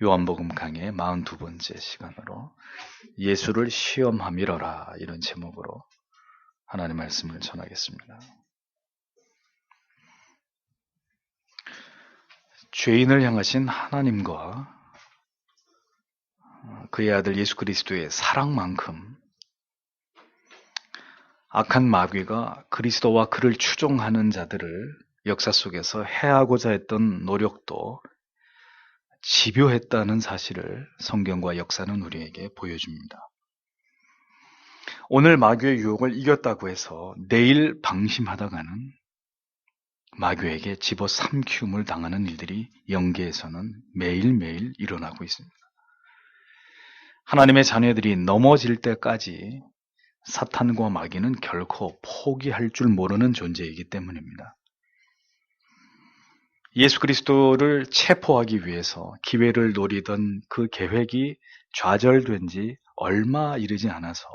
요한복음 강의 42번째 시간으로 예수를 시험함이러라 이런 제목으로 하나님의 말씀을 전하겠습니다. 죄인을 향하신 하나님과 그의 아들 예수 그리스도의 사랑만큼 악한 마귀가 그리스도와 그를 추종하는 자들을 역사 속에서 해하고자 했던 노력도 집요했다는 사실을 성경과 역사는 우리에게 보여줍니다. 오늘 마귀의 유혹을 이겼다고 해서 내일 방심하다가는 마귀에게 집어삼키움을 당하는 일들이 영계에서는 매일매일 일어나고 있습니다. 하나님의 자녀들이 넘어질 때까지 사탄과 마귀는 결코 포기할 줄 모르는 존재이기 때문입니다. 예수 그리스도를 체포하기 위해서 기회를 노리던 그 계획이 좌절된 지 얼마 이르지 않아서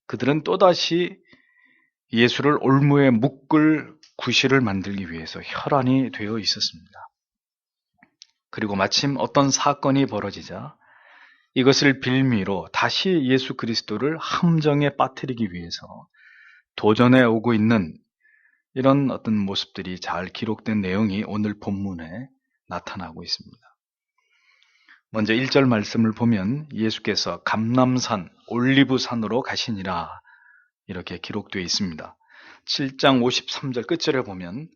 그들은 또다시 예수를 올무에 묶을 구실을 만들기 위해서 혈안이 되어 있었습니다. 그리고 마침 어떤 사건이 벌어지자 이것을 빌미로 다시 예수 그리스도를 함정에 빠뜨리기 위해서 도전해 오고 있는 이런 어떤 모습들이 잘 기록된 내용이 오늘 본문에 나타나고 있습니다. 먼저 1절 말씀을 보면 예수께서 감람산, 올리브산으로 가시니라 이렇게 기록되어 있습니다. 7장 53절 끝절에 보면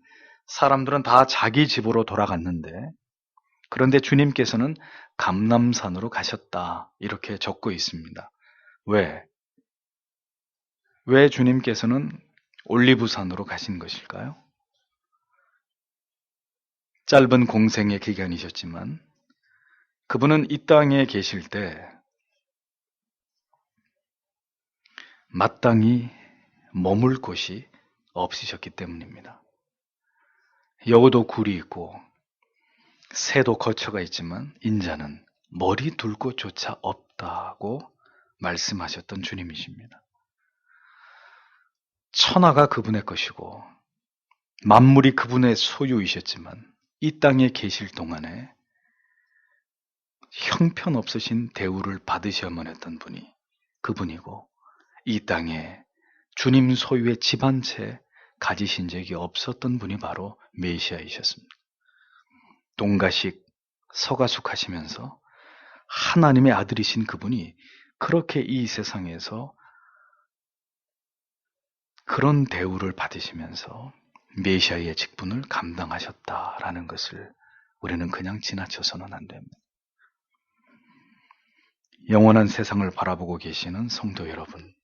사람들은 다 자기 집으로 돌아갔는데 그런데 주님께서는 감람산으로 가셨다 이렇게 적고 있습니다. 왜 주님께서는 올리브산으로 가신 것일까요? 짧은 공생의 기간이셨지만 그분은 이 땅에 계실 때 마땅히 머물 곳이 없으셨기 때문입니다. 여우도 굴이 있고 새도 거처가 있지만 인자는 머리 둘 곳조차 없다고 말씀하셨던 주님이십니다. 천하가 그분의 것이고 만물이 그분의 소유이셨지만 이 땅에 계실 동안에 형편없으신 대우를 받으셔야만 했던 분이 그분이고 이 땅에 주님 소유의 집 한 채 가지신 적이 없었던 분이 바로 메시아이셨습니다. 동가식 서가숙 하시면서 하나님의 아들이신 그분이 그렇게 이 세상에서 그런 대우를 받으시면서 메시아의 직분을 감당하셨다라는 것을 우리는 그냥 지나쳐서는 안 됩니다. 영원한 세상을 바라보고 계시는 성도 여러분,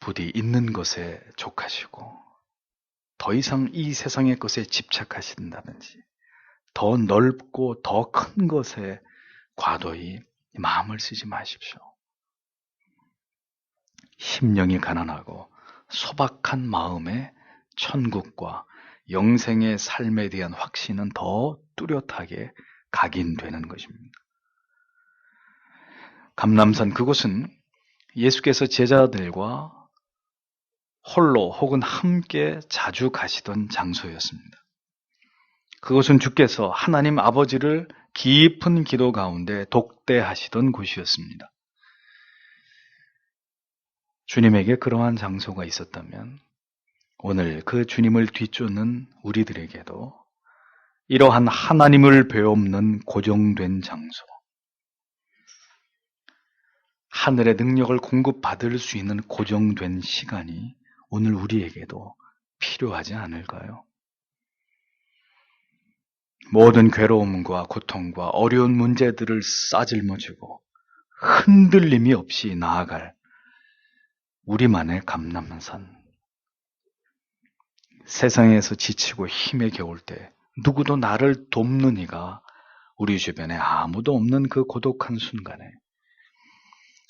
부디 있는 것에 족하시고 더 이상 이 세상의 것에 집착하신다든지 더 넓고 더 큰 것에 과도히 마음을 쓰지 마십시오. 심령이 가난하고 소박한 마음에 천국과 영생의 삶에 대한 확신은 더 뚜렷하게 각인되는 것입니다. 감람산 그곳은 예수께서 제자들과 홀로 혹은 함께 자주 가시던 장소였습니다. 그것은 주께서 하나님 아버지를 깊은 기도 가운데 독대하시던 곳이었습니다. 주님에게 그러한 장소가 있었다면 오늘 그 주님을 뒤쫓는 우리들에게도 이러한 하나님을 배움는 고정된 장소, 하늘의 능력을 공급받을 수 있는 고정된 시간이 오늘 우리에게도 필요하지 않을까요? 모든 괴로움과 고통과 어려운 문제들을 싸질머지고 흔들림이 없이 나아갈 우리만의 감람산. 세상에서 지치고 힘에 겨울 때 누구도 나를 돕는 이가 우리 주변에 아무도 없는 그 고독한 순간에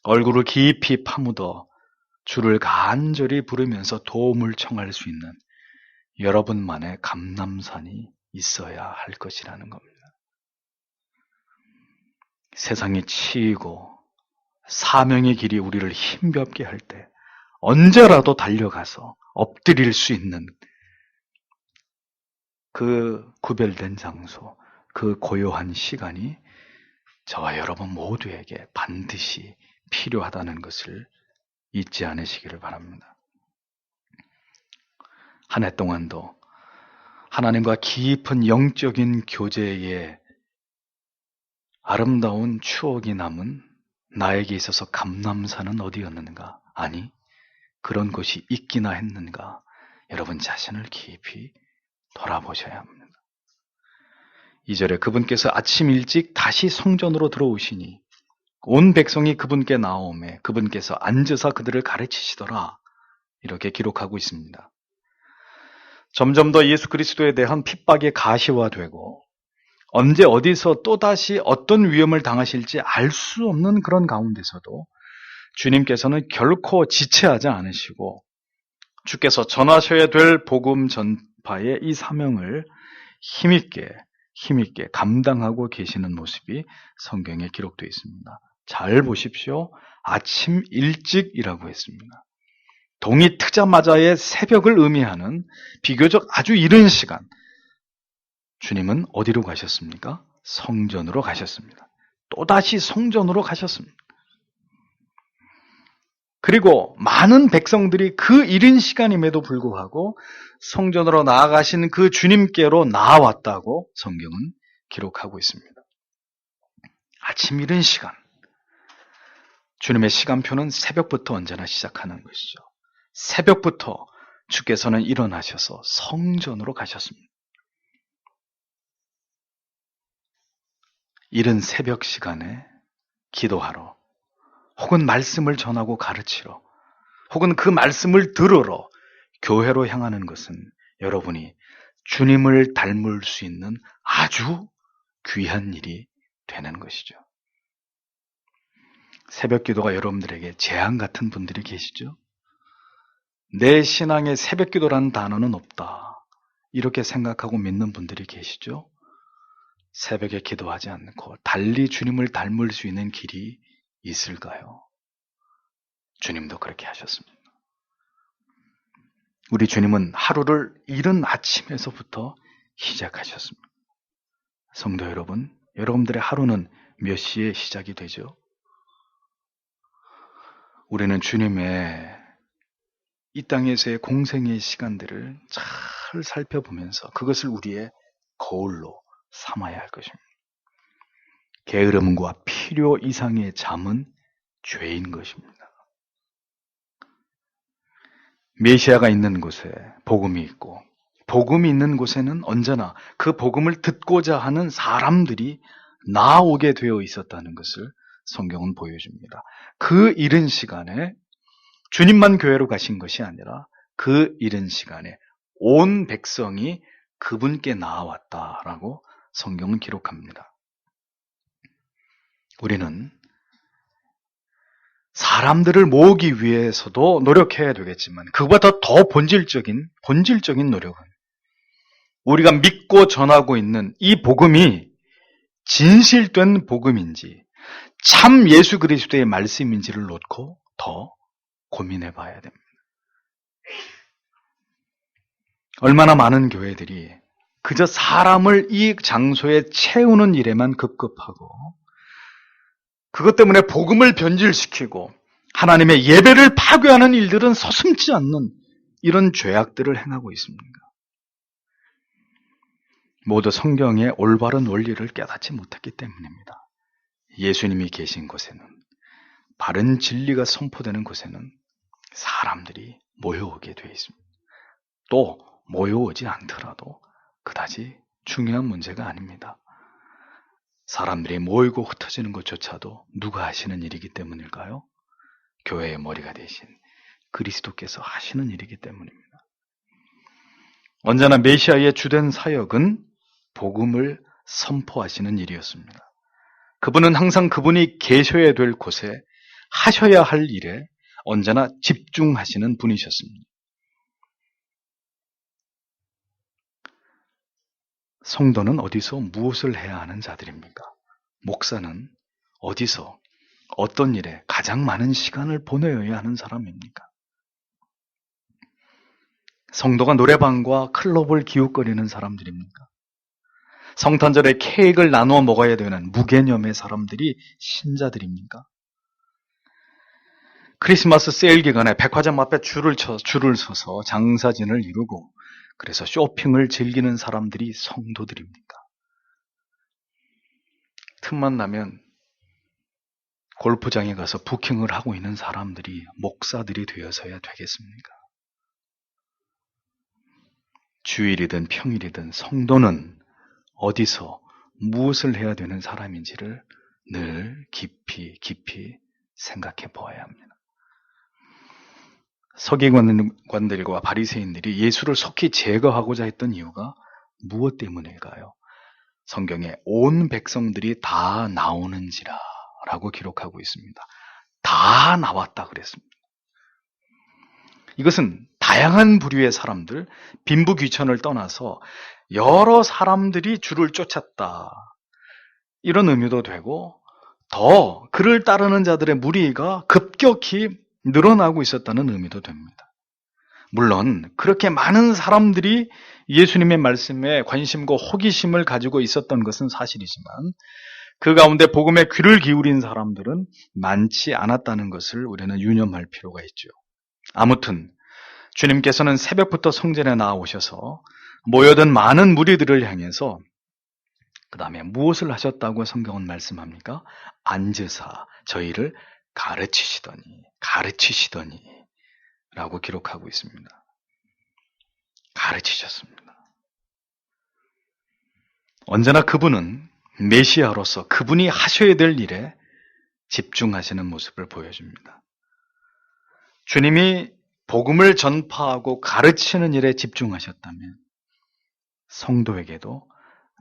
얼굴을 깊이 파묻어 주를 간절히 부르면서 도움을 청할 수 있는 여러분만의 감람산이 있어야 할 것이라는 겁니다. 세상이 치이고 사명의 길이 우리를 힘겹게 할 때 언제라도 달려가서 엎드릴 수 있는 그 구별된 장소, 그 고요한 시간이 저와 여러분 모두에게 반드시 필요하다는 것을 잊지 않으시기를 바랍니다. 한 해 동안도 하나님과 깊은 영적인 교제에 아름다운 추억이 남은 나에게 있어서 감람산은 어디였는가? 아니, 그런 곳이 있기나 했는가? 여러분 자신을 깊이 돌아보셔야 합니다. 2절에 그분께서 아침 일찍 다시 성전으로 들어오시니 온 백성이 그분께 나오매 그분께서 앉으사 그들을 가르치시더라. 이렇게 기록하고 있습니다. 점점 더 예수 그리스도에 대한 핍박이 가시화되고 언제 어디서 또다시 어떤 위험을 당하실지 알 수 없는 그런 가운데서도 주님께서는 결코 지체하지 않으시고 주께서 전하셔야 될 복음 전파의 이 사명을 힘있게 감당하고 계시는 모습이 성경에 기록되어 있습니다. 잘 보십시오. 아침 일찍이라고 했습니다. 동이 트자마자의 새벽을 의미하는 비교적 아주 이른 시간, 주님은 어디로 가셨습니까? 성전으로 가셨습니다. 또다시 성전으로 가셨습니다. 그리고 많은 백성들이 그 이른 시간임에도 불구하고 성전으로 나아가신 그 주님께로 나아왔다고 성경은 기록하고 있습니다. 아침 이른 시간, 주님의 시간표는 새벽부터 언제나 시작하는 것이죠. 새벽부터 주께서는 일어나셔서 성전으로 가셨습니다. 이른 새벽 시간에 기도하러, 혹은 말씀을 전하고 가르치러, 혹은 그 말씀을 들으러 교회로 향하는 것은 여러분이 주님을 닮을 수 있는 아주 귀한 일이 되는 것이죠. 새벽 기도가 여러분들에게 재앙 같은 분들이 계시죠? 내 신앙에 새벽 기도라는 단어는 없다. 이렇게 생각하고 믿는 분들이 계시죠? 새벽에 기도하지 않고 달리 주님을 닮을 수 있는 길이 있을까요? 주님도 그렇게 하셨습니다. 우리 주님은 하루를 이른 아침에서부터 시작하셨습니다. 성도 여러분, 여러분들의 하루는 몇 시에 시작이 되죠? 우리는 주님의 이 땅에서의 공생의 시간들을 잘 살펴보면서 그것을 우리의 거울로 삼아야 할 것입니다. 게으름과 필요 이상의 잠은 죄인 것입니다. 메시아가 있는 곳에 복음이 있고 복음이 있는 곳에는 언제나 그 복음을 듣고자 하는 사람들이 나오게 되어 있었다는 것을 성경은 보여줍니다. 그 이른 시간에 주님만 교회로 가신 것이 아니라 그 이른 시간에 온 백성이 그분께 나아왔다라고 성경은 기록합니다. 우리는 사람들을 모으기 위해서도 노력해야 되겠지만 그보다 더 본질적인 노력은 우리가 믿고 전하고 있는 이 복음이 진실된 복음인지 참 예수 그리스도의 말씀인지를 놓고 더 고민해 봐야 됩니다. 얼마나 많은 교회들이 그저 사람을 이 장소에 채우는 일에만 급급하고 그것 때문에 복음을 변질시키고 하나님의 예배를 파괴하는 일들은 서슴지 않는 이런 죄악들을 행하고 있습니다. 모두 성경의 올바른 원리를 깨닫지 못했기 때문입니다. 예수님이 계신 곳에는, 바른 진리가 선포되는 곳에는 사람들이 모여오게 되어 있습니다. 또 모여오지 않더라도 그다지 중요한 문제가 아닙니다. 사람들이 모이고 흩어지는 것조차도 누가 하시는 일이기 때문일까요? 교회의 머리가 되신 그리스도께서 하시는 일이기 때문입니다. 언제나 메시아의 주된 사역은 복음을 선포하시는 일이었습니다. 그분은 항상 그분이 계셔야 될 곳에 하셔야 할 일에 언제나 집중하시는 분이셨습니다. 성도는 어디서 무엇을 해야 하는 자들입니까? 목사는 어디서 어떤 일에 가장 많은 시간을 보내어야 하는 사람입니까? 성도가 노래방과 클럽을 기웃거리는 사람들입니까? 성탄절에 케이크를 나누어 먹어야 되는 무개념의 사람들이 신자들입니까? 크리스마스 세일 기간에 백화점 앞에 줄을 서서 장사진을 이루고 그래서 쇼핑을 즐기는 사람들이 성도들입니까? 틈만 나면 골프장에 가서 부킹을 하고 있는 사람들이 목사들이 되어서야 되겠습니까? 주일이든 평일이든 성도는 어디서 무엇을 해야 되는 사람인지를 늘 깊이 생각해 보아야 합니다. 서기관들과 바리새인들이 예수를 속히 제거하고자 했던 이유가 무엇 때문일까요? 성경에 온 백성들이 다 나오는지라 라고 기록하고 있습니다. 다 나왔다 그랬습니다. 이것은 다양한 부류의 사람들, 빈부귀천을 떠나서 여러 사람들이 주를 쫓았다. 이런 의미도 되고 더 그를 따르는 자들의 무리가 급격히 늘어나고 있었다는 의미도 됩니다. 물론 그렇게 많은 사람들이 예수님의 말씀에 관심과 호기심을 가지고 있었던 것은 사실이지만 그 가운데 복음에 귀를 기울인 사람들은 많지 않았다는 것을 우리는 유념할 필요가 있죠. 아무튼 주님께서는 새벽부터 성전에 나오셔서 모여든 많은 무리들을 향해서 그 다음에 무엇을 하셨다고 성경은 말씀합니까? 앉으사 저희를 가르치시더니 라고 기록하고 있습니다. 가르치셨습니다. 언제나 그분은 메시아로서 그분이 하셔야 될 일에 집중하시는 모습을 보여줍니다. 주님이 복음을 전파하고 가르치는 일에 집중하셨다면 성도에게도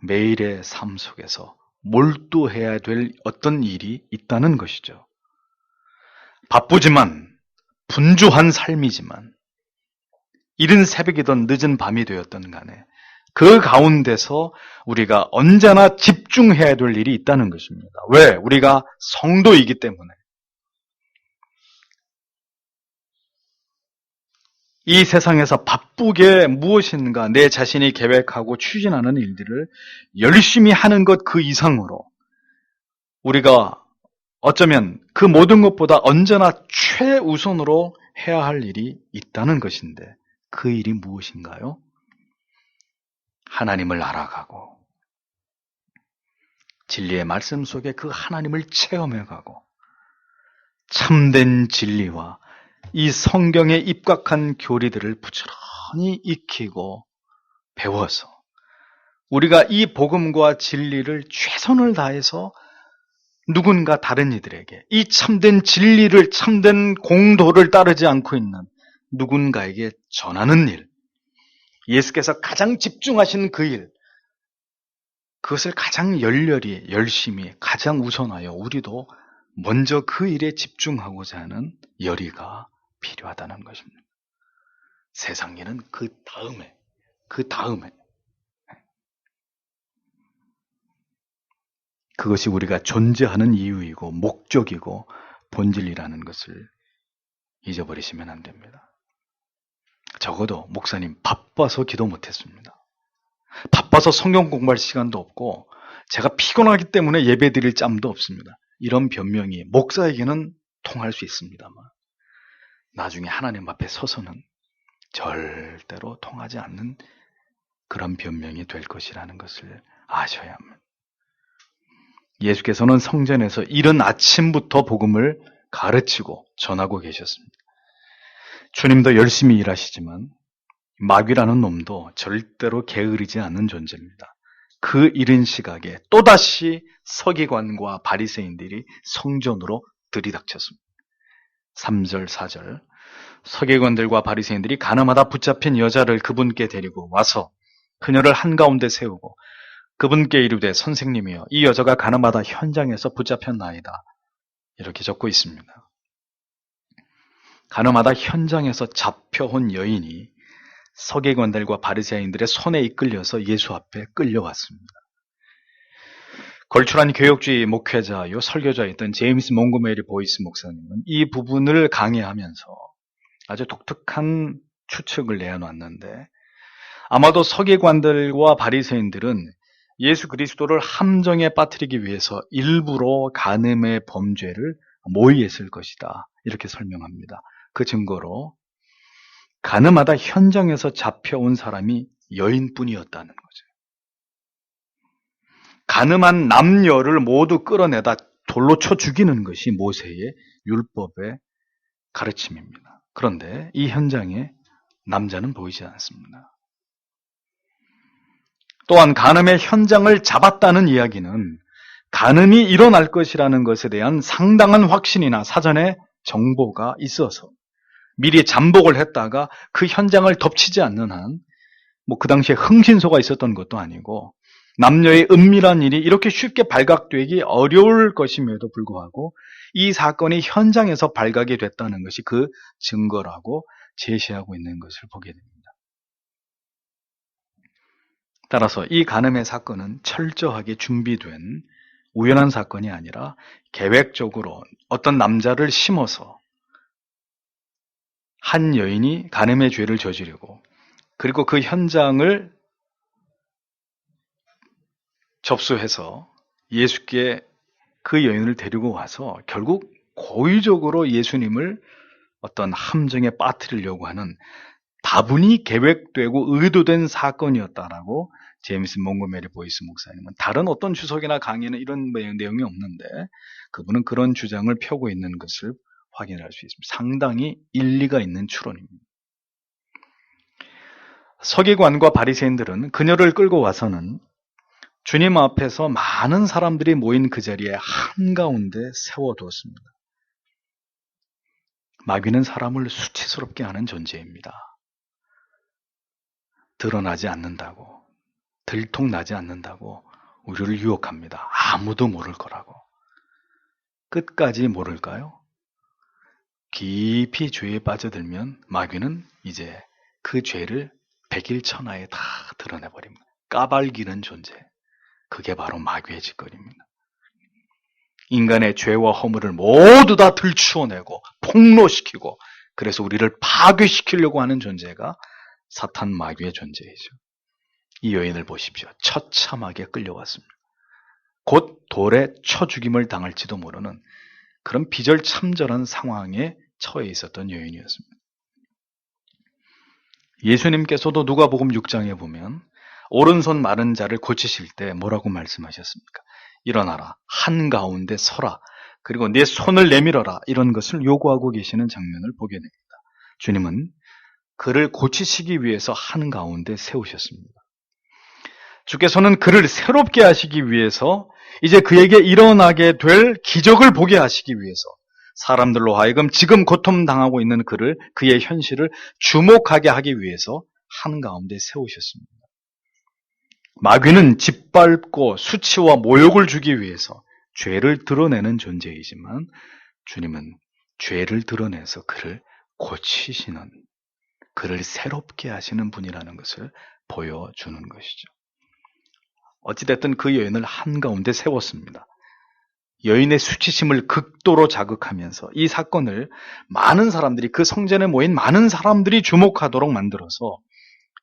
매일의 삶 속에서 몰두해야 될 어떤 일이 있다는 것이죠. 바쁘지만 분주한 삶이지만 이른 새벽이든 늦은 밤이 되었든 간에 그 가운데서 우리가 언제나 집중해야 될 일이 있다는 것입니다. 왜? 우리가 성도이기 때문에. 이 세상에서 바쁘게 무엇인가 내 자신이 계획하고 추진하는 일들을 열심히 하는 것 그 이상으로 우리가 어쩌면 그 모든 것보다 언제나 최우선으로 해야 할 일이 있다는 것인데 그 일이 무엇인가요? 하나님을 알아가고 진리의 말씀 속에 그 하나님을 체험해가고 참된 진리와 이 성경에 입각한 교리들을 부지런히 익히고 배워서 우리가 이 복음과 진리를 최선을 다해서 누군가 다른 이들에게 이 참된 진리를 참된 공도를 따르지 않고 있는 누군가에게 전하는 일, 예수께서 가장 집중하신 그 일, 그것을 가장 열심히 가장 우선하여 우리도 먼저 그 일에 집중하고자 하는 열의가 필요하다는 것입니다. 세상 일은 그 다음에 그것이 우리가 존재하는 이유이고 목적이고 본질이라는 것을 잊어버리시면 안 됩니다. 적어도 목사님 바빠서 기도 못했습니다. 바빠서 성경 공부할 시간도 없고 제가 피곤하기 때문에 예배 드릴 짬도 없습니다. 이런 변명이 목사에게는 통할 수 있습니다만 나중에 하나님 앞에 서서는 절대로 통하지 않는 그런 변명이 될 것이라는 것을 아셔야 합니다. 예수께서는 성전에서 이른 아침부터 복음을 가르치고 전하고 계셨습니다. 주님도 열심히 일하시지만 마귀라는 놈도 절대로 게으르지 않는 존재입니다. 그 이른 시각에 또다시 서기관과 바리새인들이 성전으로 들이닥쳤습니다. 3절, 4절 서기관들과 바리새인들이 가나마다 붙잡힌 여자를 그분께 데리고 와서 그녀를 한가운데 세우고 그분께 이르되 선생님이여 이 여자가 가나마다 현장에서 붙잡혔나이다. 이렇게 적고 있습니다. 가나마다 현장에서 잡혀온 여인이 서기관들과 바리새인들의 손에 이끌려서 예수 앞에 끌려왔습니다. 걸출한 교역주의 목회자요 설교자였던 제임스 몽고메리 보이스 목사님은 이 부분을 강의하면서 아주 독특한 추측을 내어놨는데 아마도 서기관들과 바리새인들은 예수 그리스도를 함정에 빠뜨리기 위해서 일부러 간음의 범죄를 모의했을 것이다. 이렇게 설명합니다. 그 증거로 간음하다 현장에서 잡혀온 사람이 여인뿐이었다는 거죠. 간음한 남녀를 모두 끌어내다 돌로 쳐 죽이는 것이 모세의 율법의 가르침입니다. 그런데 이 현장에 남자는 보이지 않습니다. 또한 간음의 현장을 잡았다는 이야기는 간음이 일어날 것이라는 것에 대한 상당한 확신이나 사전에 정보가 있어서 미리 잠복을 했다가 그 현장을 덮치지 않는 한, 그 당시에 흥신소가 있었던 것도 아니고 남녀의 은밀한 일이 이렇게 쉽게 발각되기 어려울 것임에도 불구하고 이 사건이 현장에서 발각이 됐다는 것이 그 증거라고 제시하고 있는 것을 보게 됩니다. 따라서 이 간음의 사건은 철저하게 준비된 우연한 사건이 아니라 계획적으로 어떤 남자를 심어서 한 여인이 간음의 죄를 저지르고 그리고 그 현장을 접수해서 예수께 그 여인을 데리고 와서 결국 고의적으로 예수님을 어떤 함정에 빠뜨리려고 하는 다분히 계획되고 의도된 사건이었다라고 제임스 몽고메리 보이스 목사님은, 다른 어떤 주석이나 강의는 이런 내용이 없는데 그분은 그런 주장을 펴고 있는 것을 확인할 수 있습니다. 상당히 일리가 있는 추론입니다. 서기관과 바리새인들은 그녀를 끌고 와서는 주님 앞에서 많은 사람들이 모인 그 자리에 한가운데 세워두었습니다. 마귀는 사람을 수치스럽게 하는 존재입니다. 드러나지 않는다고, 들통나지 않는다고 우리를 유혹합니다. 아무도 모를 거라고. 끝까지 모를까요? 깊이 죄에 빠져들면 마귀는 이제 그 죄를 백일천하에 다 드러내버립니다. 까발기는 존재. 그게 바로 마귀의 짓거리입니다. 인간의 죄와 허물을 모두 다 들추어내고 폭로시키고 그래서 우리를 파괴시키려고 하는 존재가 사탄 마귀의 존재이죠. 이 여인을 보십시오. 처참하게 끌려왔습니다. 곧 돌에 쳐 죽임을 당할지도 모르는 그런 비절참절한 상황에 처해 있었던 여인이었습니다. 예수님께서도 누가복음 6장에 보면 오른손 마른 자를 고치실 때 뭐라고 말씀하셨습니까? 일어나라, 한가운데 서라, 그리고 내 손을 내밀어라, 이런 것을 요구하고 계시는 장면을 보게 됩니다. 주님은 그를 고치시기 위해서 한가운데 세우셨습니다. 주께서는 그를 새롭게 하시기 위해서 이제 그에게 일어나게 될 기적을 보게 하시기 위해서 사람들로 하여금 지금 고통당하고 있는 그를, 그의 현실을 주목하게 하기 위해서 한가운데 세우셨습니다. 마귀는 짓밟고 수치와 모욕을 주기 위해서 죄를 드러내는 존재이지만 주님은 죄를 드러내서 그를 고치시는, 그를 새롭게 하시는 분이라는 것을 보여주는 것이죠. 어찌됐든 그 여인을 한가운데 세웠습니다. 여인의 수치심을 극도로 자극하면서 이 사건을 많은 사람들이, 그 성전에 모인 많은 사람들이 주목하도록 만들어서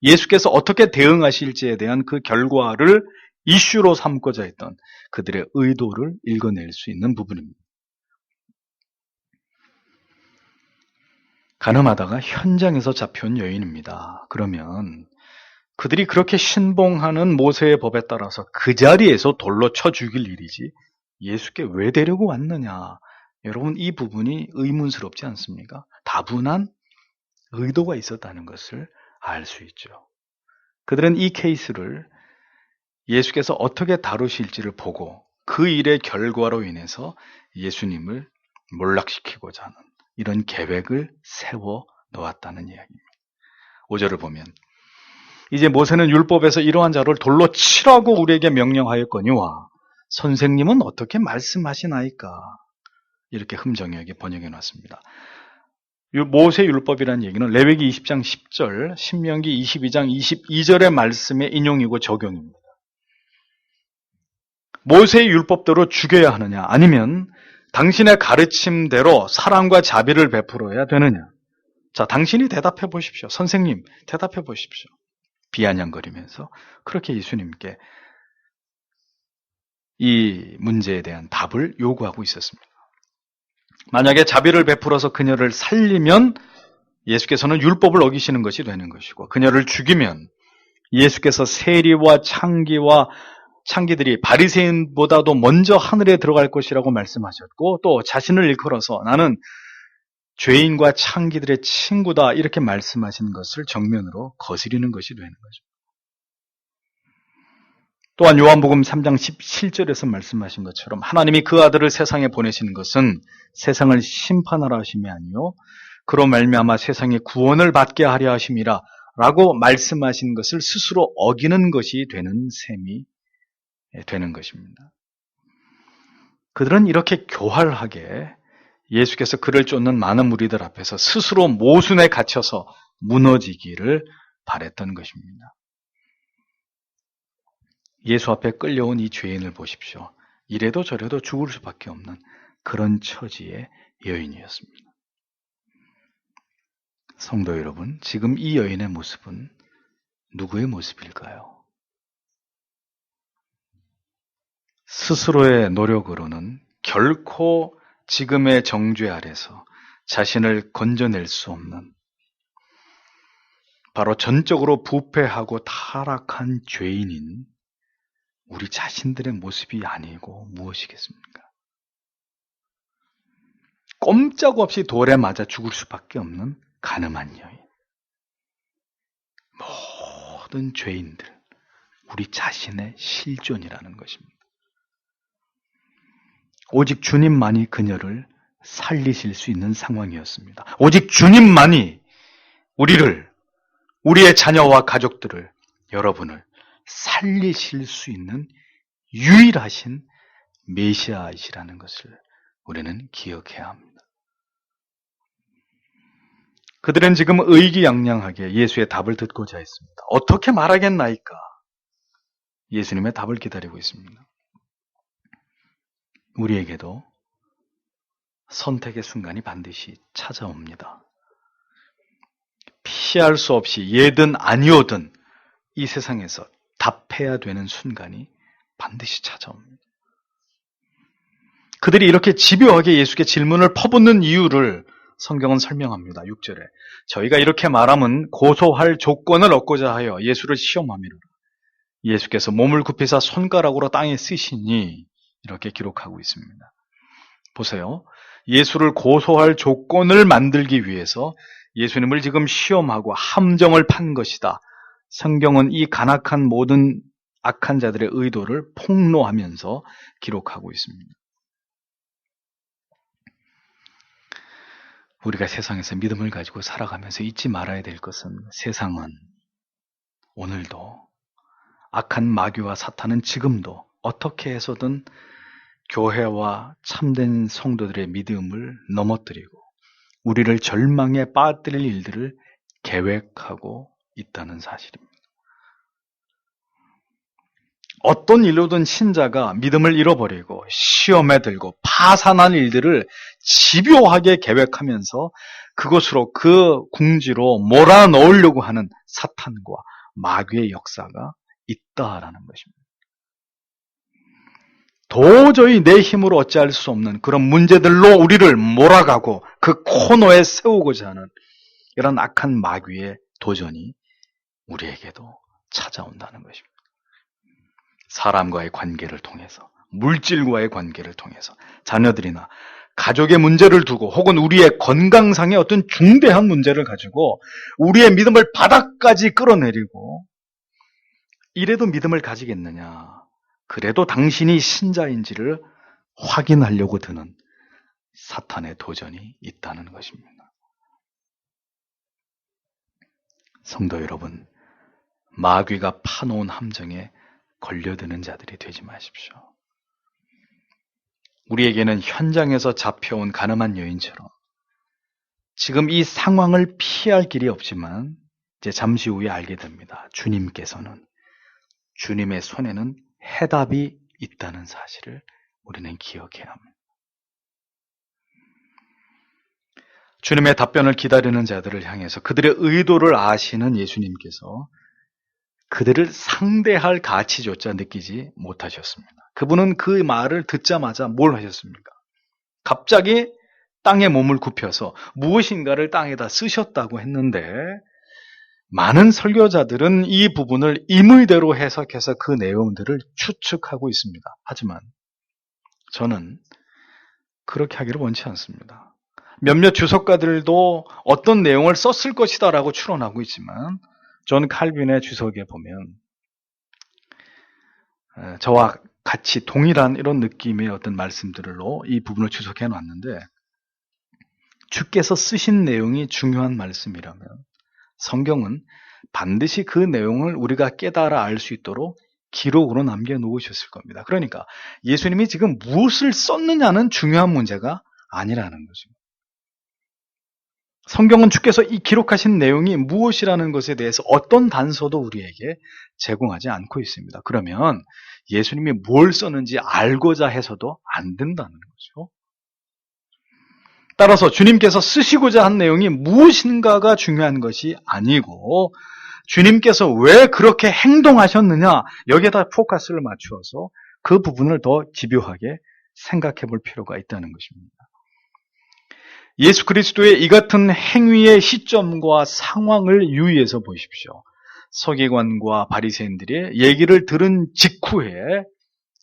예수께서 어떻게 대응하실지에 대한 그 결과를 이슈로 삼고자 했던 그들의 의도를 읽어낼 수 있는 부분입니다. 간음하다가 현장에서 잡혀온 여인입니다. 그러면 그들이 그렇게 신봉하는 모세의 법에 따라서 그 자리에서 돌로 쳐 죽일 일이지 예수께 왜 데리고 왔느냐. 여러분, 이 부분이 의문스럽지 않습니까? 다분한 의도가 있었다는 것을 알 수 있죠. 그들은 이 케이스를 예수께서 어떻게 다루실지를 보고 그 일의 결과로 인해서 예수님을 몰락시키고자 하는 이런 계획을 세워 놓았다는 이야기입니다. 5절을 보면 이제 모세는 율법에서 이러한 자를 돌로 치라고 우리에게 명령하였거니와 선생님은 어떻게 말씀하시나이까? 이렇게 흠정하게 번역해 놨습니다. 모세 율법이라는 얘기는 레위기 20장 10절, 신명기 22장 22절의 말씀의 인용이고 적용입니다. 모세의 율법대로 죽여야 하느냐, 아니면 당신의 가르침대로 사랑과 자비를 베풀어야 되느냐? 자, 당신이 대답해 보십시오. 선생님, 대답해 보십시오. 비아냥거리면서 그렇게 예수님께 이 문제에 대한 답을 요구하고 있었습니다. 만약에 자비를 베풀어서 그녀를 살리면 예수께서는 율법을 어기시는 것이 되는 것이고, 그녀를 죽이면 예수께서 세리와 창기들이 바리새인보다도 먼저 하늘에 들어갈 것이라고 말씀하셨고, 또 자신을 일컬어서 나는 죄인과 창기들의 친구다 이렇게 말씀하신 것을 정면으로 거스리는 것이 되는 거죠. 또한 요한복음 3장 17절에서 말씀하신 것처럼 하나님이 그 아들을 세상에 보내시는 것은 세상을 심판하라 하심이 아니요 그로 말미암아 세상에 구원을 받게 하려 하심이라 라고 말씀하신 것을 스스로 어기는 것이 되는 셈이 되는 것입니다. 그들은 이렇게 교활하게 예수께서 그를 쫓는 많은 무리들 앞에서 스스로 모순에 갇혀서 무너지기를 바랬던 것입니다. 예수 앞에 끌려온 이 죄인을 보십시오. 이래도 저래도 죽을 수밖에 없는 그런 처지의 여인이었습니다. 성도 여러분, 지금 이 여인의 모습은 누구의 모습일까요? 스스로의 노력으로는 결코 지금의 정죄 아래서 자신을 건져낼 수 없는 바로 전적으로 부패하고 타락한 죄인인 우리 자신들의 모습이 아니고 무엇이겠습니까? 꼼짝없이 돌에 맞아 죽을 수밖에 없는 가늠한 여인. 모든 죄인들, 우리 자신의 실존이라는 것입니다. 오직 주님만이 그녀를 살리실 수 있는 상황이었습니다. 오직 주님만이 우리의 자녀와 가족들을, 여러분을 살리실 수 있는 유일하신 메시아이시라는 것을 우리는 기억해야 합니다. 그들은 지금 의기양양하게 예수의 답을 듣고자 했습니다. 어떻게 말하겠나이까? 예수님의 답을 기다리고 있습니다. 우리에게도 선택의 순간이 반드시 찾아옵니다. 피할 수 없이 예든 아니오든 이 세상에서 답해야 되는 순간이 반드시 찾아옵니다. 그들이 이렇게 집요하게 예수께 질문을 퍼붓는 이유를 성경은 설명합니다. 6절에 저희가 이렇게 말하면 고소할 조건을 얻고자 하여 예수를 시험하미라. 예수께서 몸을 굽히사 손가락으로 땅에 쓰시니 이렇게 기록하고 있습니다. 보세요. 예수를 고소할 조건을 만들기 위해서 예수님을 지금 시험하고 함정을 판 것이다. 성경은 이 간악한 모든 악한 자들의 의도를 폭로하면서 기록하고 있습니다. 우리가 세상에서 믿음을 가지고 살아가면서 잊지 말아야 될 것은 세상은 오늘도 악한 마귀와 사탄은 지금도 어떻게 해서든 교회와 참된 성도들의 믿음을 넘어뜨리고 우리를 절망에 빠뜨릴 일들을 계획하고 있다는 사실입니다. 어떤 일로든 신자가 믿음을 잃어버리고 시험에 들고 파산한 일들을 집요하게 계획하면서 그것으로 그 궁지로 몰아넣으려고 하는 사탄과 마귀의 역사가 있다라는 것입니다. 도저히 내 힘으로 어찌할 수 없는 그런 문제들로 우리를 몰아가고 그 코너에 세우고자 하는 이런 악한 마귀의 도전이 우리에게도 찾아온다는 것입니다. 사람과의 관계를 통해서, 물질과의 관계를 통해서, 자녀들이나 가족의 문제를 두고 혹은 우리의 건강상의 어떤 중대한 문제를 가지고 우리의 믿음을 바닥까지 끌어내리고 이래도 믿음을 가지겠느냐, 그래도 당신이 신자인지를 확인하려고 드는 사탄의 도전이 있다는 것입니다. 성도 여러분, 마귀가 파놓은 함정에 걸려드는 자들이 되지 마십시오. 우리에게는 현장에서 잡혀온 가늠한 여인처럼 지금 이 상황을 피할 길이 없지만 이제 잠시 후에 알게 됩니다. 주님께서는, 주님의 손에는 해답이 있다는 사실을 우리는 기억해야 합니다. 주님의 답변을 기다리는 자들을 향해서 그들의 의도를 아시는 예수님께서 그들을 상대할 가치조차 느끼지 못하셨습니다. 그분은 그 말을 듣자마자 뭘 하셨습니까? 갑자기 땅에 몸을 굽혀서 무엇인가를 땅에다 쓰셨다고 했는데, 많은 설교자들은 이 부분을 임의대로 해석해서 그 내용들을 추측하고 있습니다. 하지만 저는 그렇게 하기를 원치 않습니다. 몇몇 주석가들도 어떤 내용을 썼을 것이다라고 추론하고 있지만, 존 칼빈의 주석에 보면 저와 같이 동일한 이런 느낌의 어떤 말씀들로 이 부분을 주석해 놨는데, 주께서 쓰신 내용이 중요한 말씀이라면 성경은 반드시 그 내용을 우리가 깨달아 알 수 있도록 기록으로 남겨놓으셨을 겁니다. 그러니까 예수님이 지금 무엇을 썼느냐는 중요한 문제가 아니라는 거죠. 성경은 주께서 이 기록하신 내용이 무엇이라는 것에 대해서 어떤 단서도 우리에게 제공하지 않고 있습니다. 그러면 예수님이 뭘 썼는지 알고자 해서도 안 된다는 거죠. 따라서 주님께서 쓰시고자 한 내용이 무엇인가가 중요한 것이 아니고, 주님께서 왜 그렇게 행동하셨느냐, 여기에다 포커스를 맞추어서 그 부분을 더 집요하게 생각해 볼 필요가 있다는 것입니다. 예수 그리스도의 이 같은 행위의 시점과 상황을 유의해서 보십시오. 서기관과 바리새인들의 얘기를 들은 직후에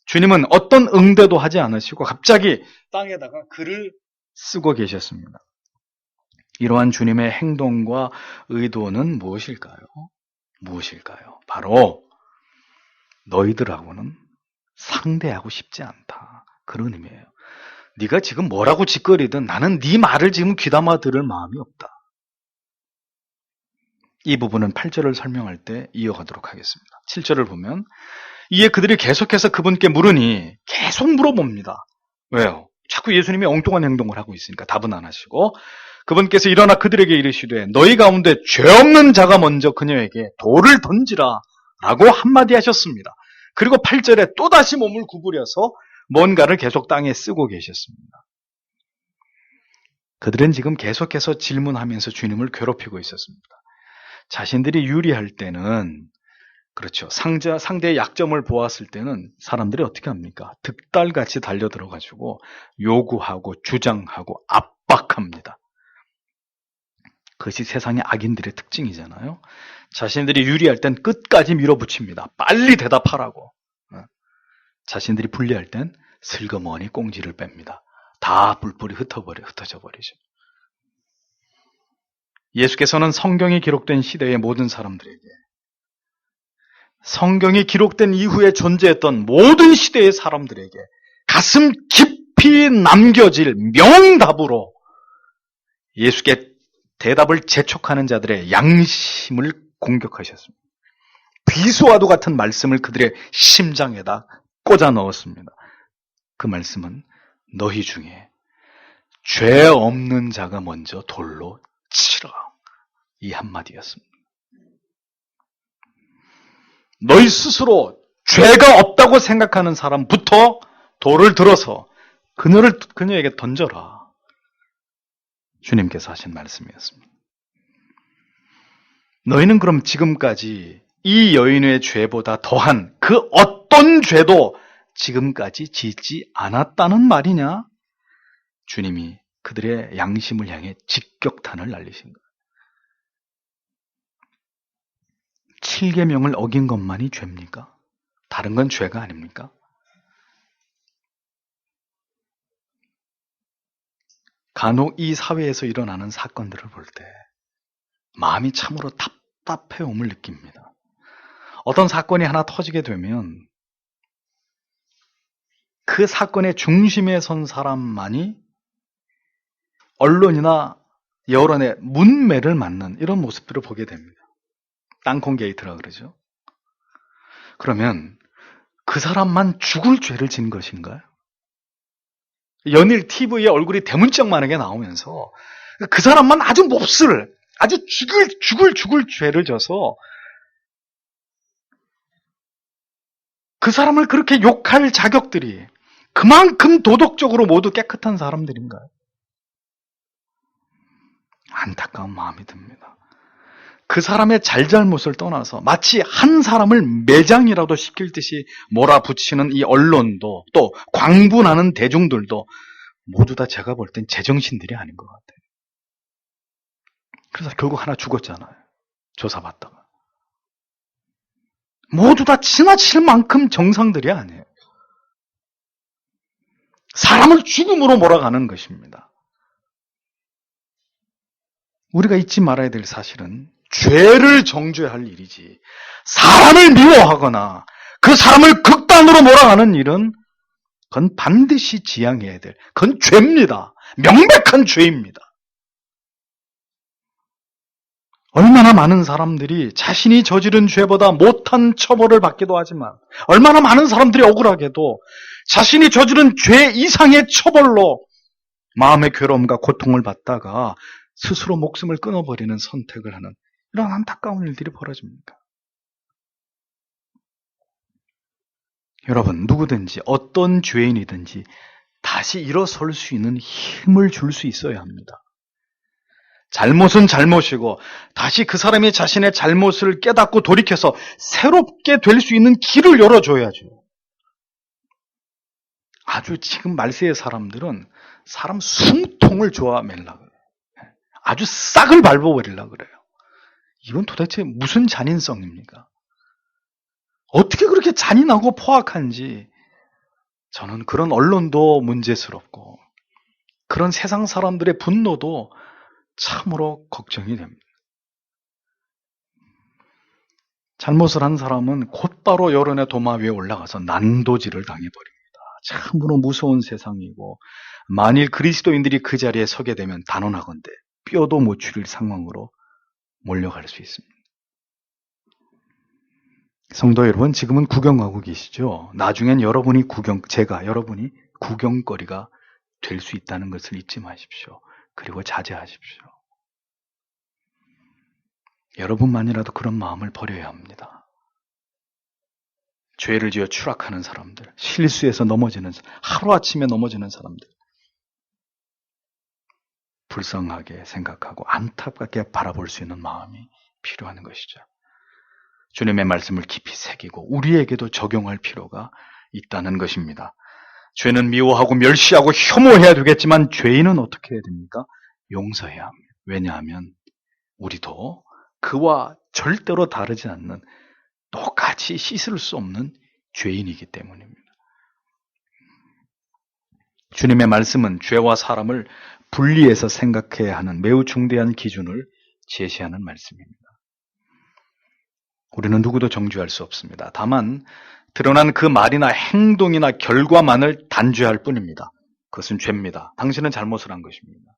주님은 어떤 응대도 하지 않으시고 갑자기 땅에다가 글을 쓰고 계셨습니다. 이러한 주님의 행동과 의도는 무엇일까요? 무엇일까요? 바로 너희들하고는 상대하고 싶지 않다. 그런 의미예요. 네가 지금 뭐라고 짓거리든 나는 네 말을 지금 귀담아 들을 마음이 없다. 이 부분은 8절을 설명할 때 이어가도록 하겠습니다. 7절을 보면, 이에 그들이 계속해서 그분께 물으니 계속 물어봅니다. 왜요? 자꾸 예수님이 엉뚱한 행동을 하고 있으니까 답은 안 하시고, 그분께서 일어나 그들에게 이르시되 너희 가운데 죄 없는 자가 먼저 그녀에게 돌을 던지라 라고 한마디 하셨습니다. 그리고 8절에 또다시 몸을 구부려서 뭔가를 계속 땅에 쓰고 계셨습니다. 그들은 지금 계속해서 질문하면서 주님을 괴롭히고 있었습니다. 자신들이 유리할 때는, 그렇죠, 상대의 약점을 보았을 때는 사람들이 어떻게 합니까? 득달같이 달려들어가지고 요구하고 주장하고 압박합니다. 그것이 세상의 악인들의 특징이잖아요. 자신들이 유리할 땐 끝까지 밀어붙입니다. 빨리 대답하라고. 자신들이 불리할 땐 슬그머니 꽁지를 뺍니다. 다 뿔뿔이 흩어져 버리죠. 예수께서는 성경이 기록된 시대의 모든 사람들에게, 성경이 기록된 이후에 존재했던 모든 시대의 사람들에게 가슴 깊이 남겨질 명답으로 예수께 대답을 재촉하는 자들의 양심을 공격하셨습니다. 비수와도 같은 말씀을 그들의 심장에다 꽂아 넣었습니다. 그 말씀은 너희 중에 죄 없는 자가 먼저 돌로 치라, 이 한마디였습니다. 너희 스스로 죄가 없다고 생각하는 사람부터 돌을 들어서 그녀에게 던져라. 주님께서 하신 말씀이었습니다. 너희는 그럼 지금까지 이 여인의 죄보다 더한 그 어떤 죄도 지금까지 짓지 않았다는 말이냐? 주님이 그들의 양심을 향해 직격탄을 날리신 거예요. 7계명을 어긴 것만이 죄입니까? 다른 건 죄가 아닙니까? 간혹 이 사회에서 일어나는 사건들을 볼 때 마음이 참으로 답답해옴을 느낍니다. 어떤 사건이 하나 터지게 되면 그 사건의 중심에 선 사람만이 언론이나 여론의 문매를 맞는 이런 모습들을 보게 됩니다. 땅콩 게이트라 그러죠. 그러면 그 사람만 죽을 죄를 진 것인가요? 연일 TV에 얼굴이 대문짝만하게 나오면서 그 사람만 아주 몹쓸, 아주 죽을 죄를 져서 그 사람을 그렇게 욕할 자격들이 그만큼 도덕적으로 모두 깨끗한 사람들인가요? 안타까운 마음이 듭니다. 그 사람의 잘잘못을 떠나서 마치 한 사람을 매장이라도 시킬 듯이 몰아붙이는 이 언론도 또 광분하는 대중들도 모두 다 제가 볼 땐 제정신들이 아닌 것 같아요. 그래서 결국 하나 죽었잖아요. 조사받다가. 모두 다 지나칠 만큼 정상들이 아니에요. 사람을 죽음으로 몰아가는 것입니다. 우리가 잊지 말아야 될 사실은 죄를 정죄할 일이지 사람을 미워하거나 그 사람을 극단으로 몰아가는 일은 그건 반드시 지양해야 될, 그건 죄입니다. 명백한 죄입니다. 얼마나 많은 사람들이 자신이 저지른 죄보다 못한 처벌을 받기도 하지만 얼마나 많은 사람들이 억울하게도 자신이 저지른 죄 이상의 처벌로 마음의 괴로움과 고통을 받다가 스스로 목숨을 끊어버리는 선택을 하는 이런 안타까운 일들이 벌어집니다. 여러분, 누구든지 어떤 죄인이든지 다시 일어설 수 있는 힘을 줄 수 있어야 합니다. 잘못은 잘못이고 다시 그 사람이 자신의 잘못을 깨닫고 돌이켜서 새롭게 될 수 있는 길을 열어줘야죠. 아주 지금 말세의 사람들은 사람 숨통을 조아매려고 그래요. 아주 싹을 밟아버리려고 그래요. 이건 도대체 무슨 잔인성입니까? 어떻게 그렇게 잔인하고 포악한지 저는 그런 언론도 문제스럽고 그런 세상 사람들의 분노도 참으로 걱정이 됩니다. 잘못을 한 사람은 곧바로 여론의 도마 위에 올라가서 난도질을 당해버립니다. 참으로 무서운 세상이고 만일 그리스도인들이 그 자리에 서게 되면 단언하건대 뼈도 못 추릴 상황으로 몰려갈 수 있습니다. 성도 여러분, 지금은 구경하고 계시죠? 나중엔 제가 여러분이 구경거리가 될 수 있다는 것을 잊지 마십시오. 그리고 자제하십시오. 여러분만이라도 그런 마음을 버려야 합니다. 죄를 지어 추락하는 사람들, 실수해서 넘어지는 사람들, 하루아침에 넘어지는 사람들, 불쌍하게 생각하고 안타깝게 바라볼 수 있는 마음이 필요한 것이죠. 주님의 말씀을 깊이 새기고 우리에게도 적용할 필요가 있다는 것입니다. 죄는 미워하고 멸시하고 혐오해야 되겠지만 죄인은 어떻게 해야 됩니까? 용서해야 합니다. 왜냐하면 우리도 그와 절대로 다르지 않는 똑같이 씻을 수 없는 죄인이기 때문입니다. 주님의 말씀은 죄와 사람을 분리해서 생각해야 하는 매우 중대한 기준을 제시하는 말씀입니다. 우리는 누구도 정죄할 수 없습니다. 다만 드러난 그 말이나 행동이나 결과만을 단죄할 뿐입니다. 그것은 죄입니다. 당신은 잘못을 한 것입니다.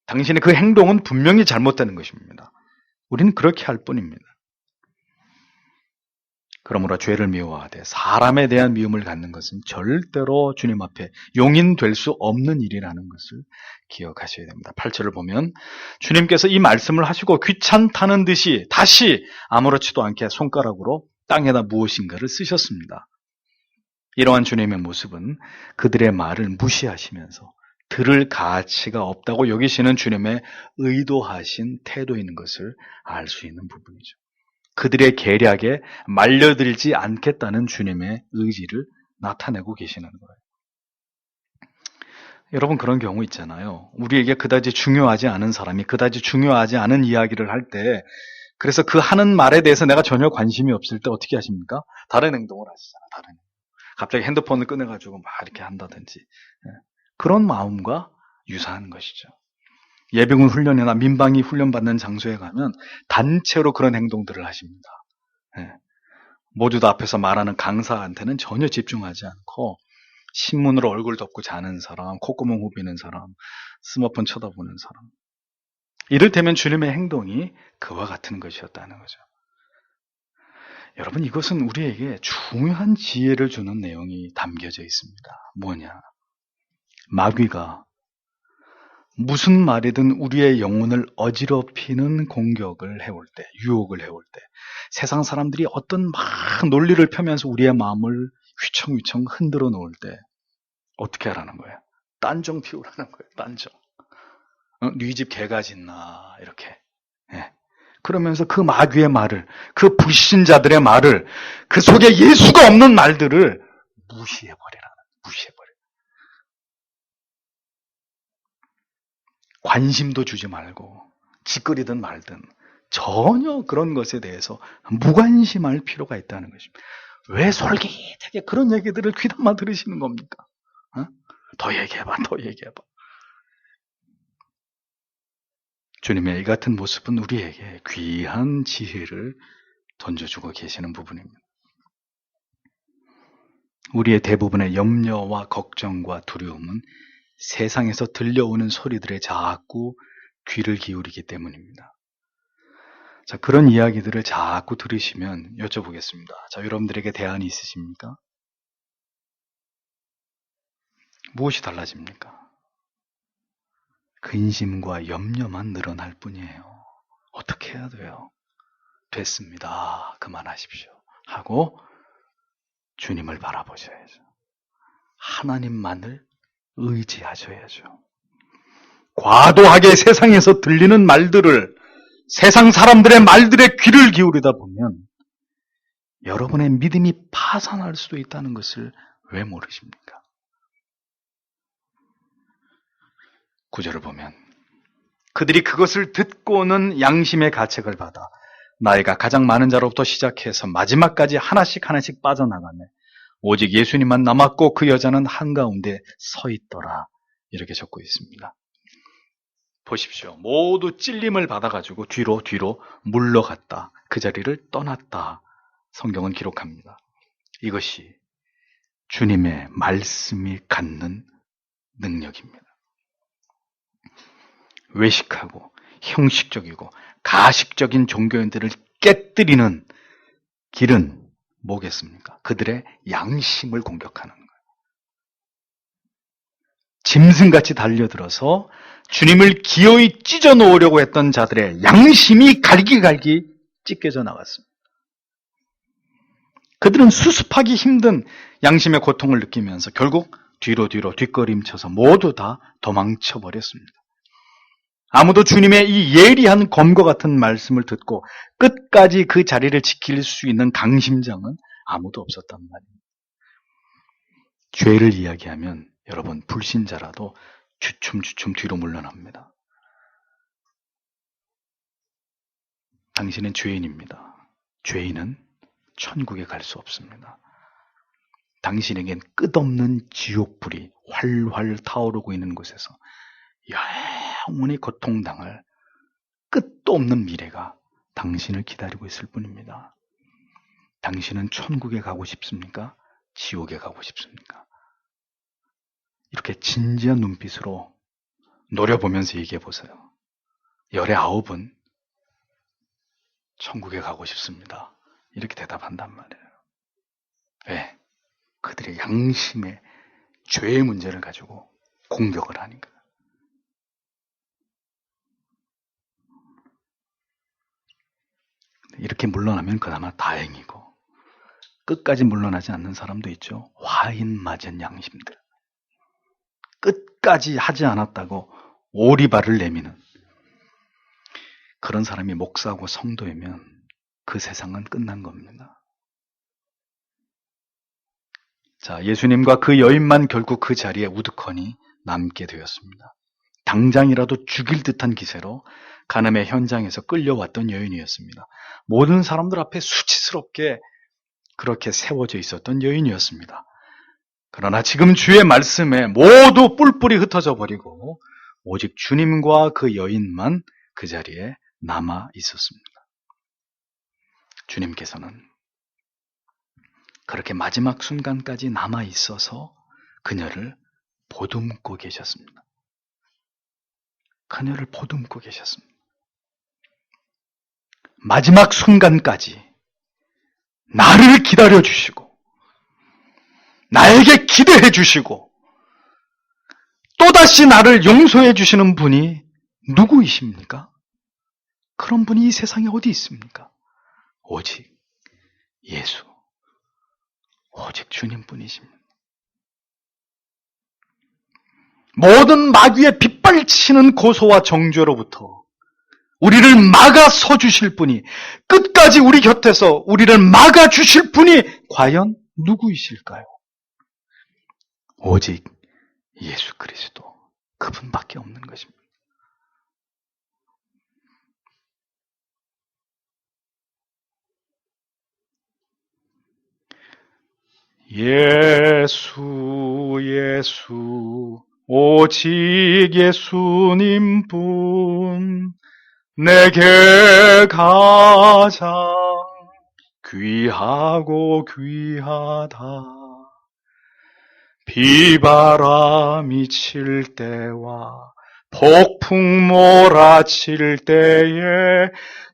당신의 그 행동은 분명히 잘못되는 것입니다. 우리는 그렇게 할 뿐입니다. 그러므로 죄를 미워하되 사람에 대한 미움을 갖는 것은 절대로 주님 앞에 용인될 수 없는 일이라는 것을 기억하셔야 됩니다. 8절을 보면 주님께서 이 말씀을 하시고 귀찮다는 듯이 다시 아무렇지도 않게 손가락으로 땅에다 무엇인가를 쓰셨습니다. 이러한 주님의 모습은 그들의 말을 무시하시면서 들을 가치가 없다고 여기시는 주님의 의도하신 태도인 것을 알 수 있는 부분이죠. 그들의 계략에 말려들지 않겠다는 주님의 의지를 나타내고 계시는 거예요. 여러분, 그런 경우 있잖아요. 우리에게 그다지 중요하지 않은 사람이 그다지 중요하지 않은 이야기를 할 때, 그래서 그 하는 말에 대해서 내가 전혀 관심이 없을 때 어떻게 하십니까? 다른 행동을 하시잖아요. 다른 행동. 갑자기 핸드폰을 꺼내가지고 막 이렇게 한다든지. 그런 마음과 유사한 것이죠. 예비군 훈련이나 민방위 훈련받는 장소에 가면 단체로 그런 행동들을 하십니다. 모두 다 앞에서 말하는 강사한테는 전혀 집중하지 않고 신문으로 얼굴 덮고 자는 사람, 콧구멍 후비는 사람, 스마트폰 쳐다보는 사람. 이를테면 주님의 행동이 그와 같은 것이었다는 거죠. 여러분, 이것은 우리에게 중요한 지혜를 주는 내용이 담겨져 있습니다. 뭐냐? 마귀가 무슨 말이든 우리의 영혼을 어지럽히는 공격을 해올 때, 유혹을 해올 때, 세상 사람들이 어떤 막 논리를 펴면서 우리의 마음을 휘청휘청 흔들어 놓을 때 어떻게 하라는 거예요? 딴정 피우라는 거예요. 딴정. 네 집 개가 짖나 이렇게. 그러면서 그 마귀의 말을, 그 불신자들의 말을, 그 속에 예수가 없는 말들을 무시해버려. 관심도 주지 말고 짓거리든 말든 전혀 그런 것에 대해서 무관심할 필요가 있다는 것입니다. 왜 솔깃하게 그런 얘기들을 귀담아 들으시는 겁니까? 어? 더 얘기해봐. 주님의 이 같은 모습은 우리에게 귀한 지혜를 던져주고 계시는 부분입니다. 우리의 대부분의 염려와 걱정과 두려움은 세상에서 들려오는 소리들에 자꾸 귀를 기울이기 때문입니다. 자, 그런 이야기들을 자꾸 들으시면 여쭤보겠습니다. 자, 여러분들에게 대안이 있으십니까? 무엇이 달라집니까? 근심과 염려만 늘어날 뿐이에요. 어떻게 해야 돼요? 됐습니다. 그만하십시오. 하고 주님을 바라보셔야죠. 하나님만을 의지하셔야죠. 과도하게 세상에서 들리는 말들을, 세상 사람들의 말들에 귀를 기울이다 보면 여러분의 믿음이 파산할 수도 있다는 것을 왜 모르십니까? 9절을 보면 그들이 그것을 듣고는 양심의 가책을 받아 나이가 가장 많은 자로부터 시작해서 마지막까지 하나씩 빠져나가네. 오직 예수님만 남았고 그 여자는 한가운데 서 있더라. 이렇게 적고 있습니다. 보십시오. 모두 찔림을 받아가지고 뒤로 물러갔다. 그 자리를 떠났다. 성경은 기록합니다. 이것이 주님의 말씀이 갖는 능력입니다. 외식하고 형식적이고 가식적인 종교인들을 깨뜨리는 길은 뭐겠습니까? 그들의 양심을 공격하는 거예요. 짐승같이 달려들어서 주님을 기어이 찢어 놓으려고 했던 자들의 양심이 갈기갈기 찢겨져 나갔습니다. 그들은 수습하기 힘든 양심의 고통을 느끼면서 결국 뒤로 뒷걸음쳐서 모두 다 도망쳐 버렸습니다. 아무도 주님의 이 예리한 검과 같은 말씀을 듣고 끝까지 그 자리를 지킬 수 있는 강심장은 아무도 없었단 말입니다. 죄를 이야기하면 여러분 불신자라도 주춤 뒤로 물러납니다. 당신은 죄인입니다. 죄인은 천국에 갈 수 없습니다. 당신에겐 끝없는 지옥불이 활활 타오르고 있는 곳에서 영원히 고통당할 끝도 없는 미래가 당신을 기다리고 있을 뿐입니다. 당신은 천국에 가고 싶습니까? 지옥에 가고 싶습니까? 이렇게 진지한 눈빛으로 노려보면서 얘기해 보세요. 열의 9은 천국에 가고 싶습니다. 이렇게 대답한단 말이에요. 왜? 그들의 양심의 죄의 문제를 가지고 공격을 하니까. 이렇게 물러나면 그나마 다행이고, 끝까지 물러나지 않는 사람도 있죠. 화인 맞은 양심들. 끝까지 하지 않았다고 오리발을 내미는 그런 사람이 목사고 성도이면 그 세상은 끝난 겁니다. 자, 예수님과 그 여인만 결국 그 자리에 우두커니 남게 되었습니다. 당장이라도 죽일 듯한 기세로 간음의 현장에서 끌려왔던 여인이었습니다. 모든 사람들 앞에 수치스럽게 그렇게 세워져 있었던 여인이었습니다. 그러나 지금 주의 말씀에 모두 뿔뿔이 흩어져 버리고 오직 주님과 그 여인만 그 자리에 남아 있었습니다. 주님께서는 그렇게 마지막 순간까지 남아 있어서 그녀를 보듬고 계셨습니다. 그녀를 보듬고 계셨습니다. 마지막 순간까지 나를 기다려 주시고 나에게 기대해 주시고 또다시 나를 용서해 주시는 분이 누구이십니까? 그런 분이 이 세상에 어디 있습니까? 오직 예수, 오직 주님뿐이십니다. 모든 마귀의 빗발치는 고소와 정죄로부터 우리를 막아서 주실 분이, 끝까지 우리 곁에서 우리를 막아주실 분이 과연 누구이실까요? 오직 예수 그리스도, 그분밖에 없는 것입니다. 예수, 예수, 오직 예수님뿐 내게 가장 귀하고 귀하다. 비바람이 칠 때와 폭풍 몰아칠 때에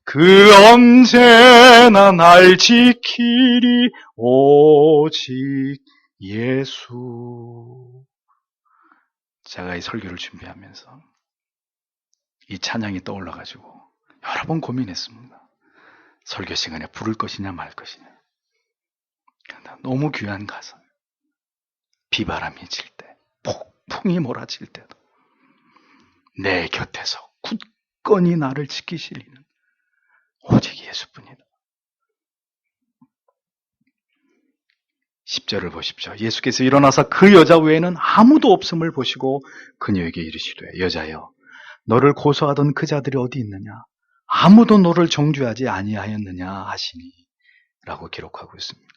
그 언제나 날 지키리 오직 예수. 제가 이 설교를 준비하면서 이 찬양이 떠올라가지고 여러 번 고민했습니다. 설교 시간에 부를 것이냐 말 것이냐. 너무 귀한 가사. 비바람이 칠 때, 폭풍이 몰아칠 때도 내 곁에서 굳건히 나를 지키실 이는 오직 예수뿐이다. 10절을 보십시오. 예수께서 일어나서 그 여자 외에는 아무도 없음을 보시고 그녀에게 이르시되 여자여 너를 고소하던 그 자들이 어디 있느냐? 아무도 너를 정죄하지 아니하였느냐 하시니 라고 기록하고 있습니다.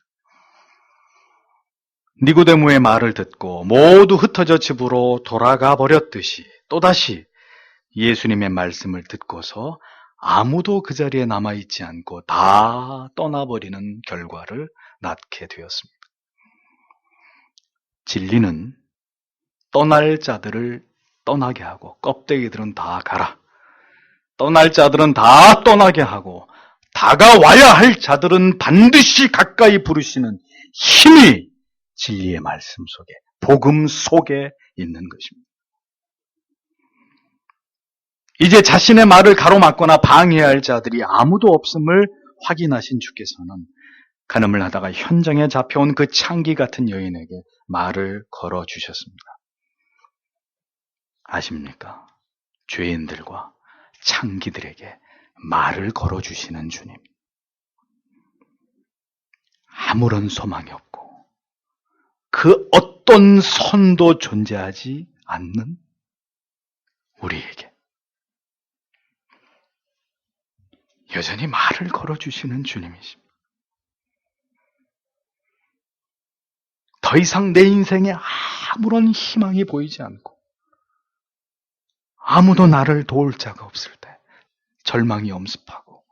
니고데모의 말을 듣고 모두 흩어져 집으로 돌아가 버렸듯이 또다시 예수님의 말씀을 듣고서 아무도 그 자리에 남아있지 않고 다 떠나버리는 결과를 낳게 되었습니다. 진리는 떠날 자들을 떠나게 하고 껍데기들은 다 가라. 떠날 자들은 다 떠나게 하고 다가와야 할 자들은 반드시 가까이 부르시는 힘이 진리의 말씀 속에, 복음 속에 있는 것입니다. 이제 자신의 말을 가로막거나 방해해야 할 자들이 아무도 없음을 확인하신 주께서는 간음을 하다가 현장에 잡혀온 그 창기 같은 여인에게 말을 걸어주셨습니다. 아십니까? 죄인들과 창기들에게 말을 걸어주시는 주님. 아무런 소망이 없고 그 어떤 선도 존재하지 않는 우리에게 여전히 말을 걸어주시는 주님이십니다. 더 이상 내 인생에 아무런 희망이 보이지 않고 아무도 나를 도울 자가 없을 때, 절망이 엄습하고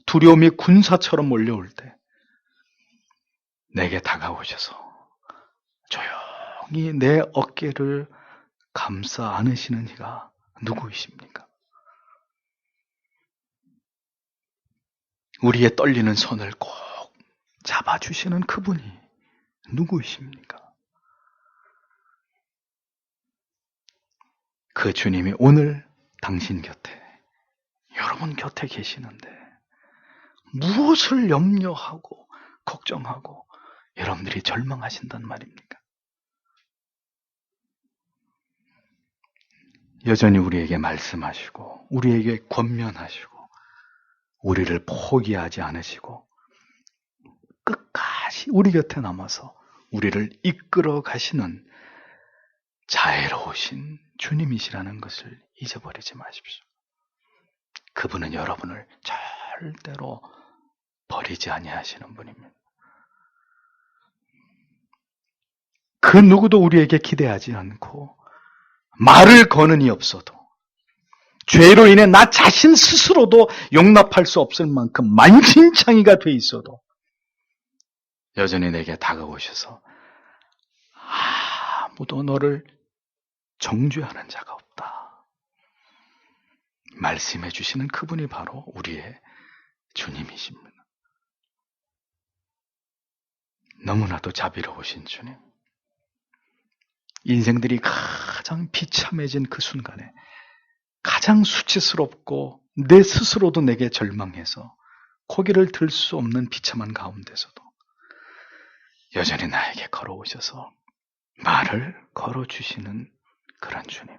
두려움이 군사처럼 몰려올 때 내게 다가오셔서 조용히 내 어깨를 감싸 안으시는 이가 누구이십니까? 우리의 떨리는 손을 꼭 잡아주시는 그분이 누구이십니까? 그 주님이 오늘 당신 곁에, 여러분 곁에 계시는데 무엇을 염려하고 걱정하고 여러분들이 절망하신단 말입니까? 여전히 우리에게 말씀하시고 우리에게 권면하시고 우리를 포기하지 않으시고 끝까지 우리 곁에 남아서 우리를 이끌어 가시는 자애로우신 주님이시라는 것을 잊어버리지 마십시오. 그분은 여러분을 절대로 버리지 아니하시는 분입니다. 그 누구도 우리에게 기대하지 않고 말을 거는 이 없어도 죄로 인해 나 자신 스스로도 용납할 수 없을 만큼 만신창이가 돼 있어도 여전히 내게 다가오셔서 아무도 너를 정죄하는 자가 없다 말씀해 주시는 그분이 바로 우리의 주님이십니다. 너무나도 자비로우신 주님. 인생들이 가장 비참해진 그 순간에 가장 수치스럽고 내 스스로도 내게 절망해서 고개를 들 수 없는 비참한 가운데서도 여전히 나에게 걸어오셔서 말을 걸어주시는 그런 주님.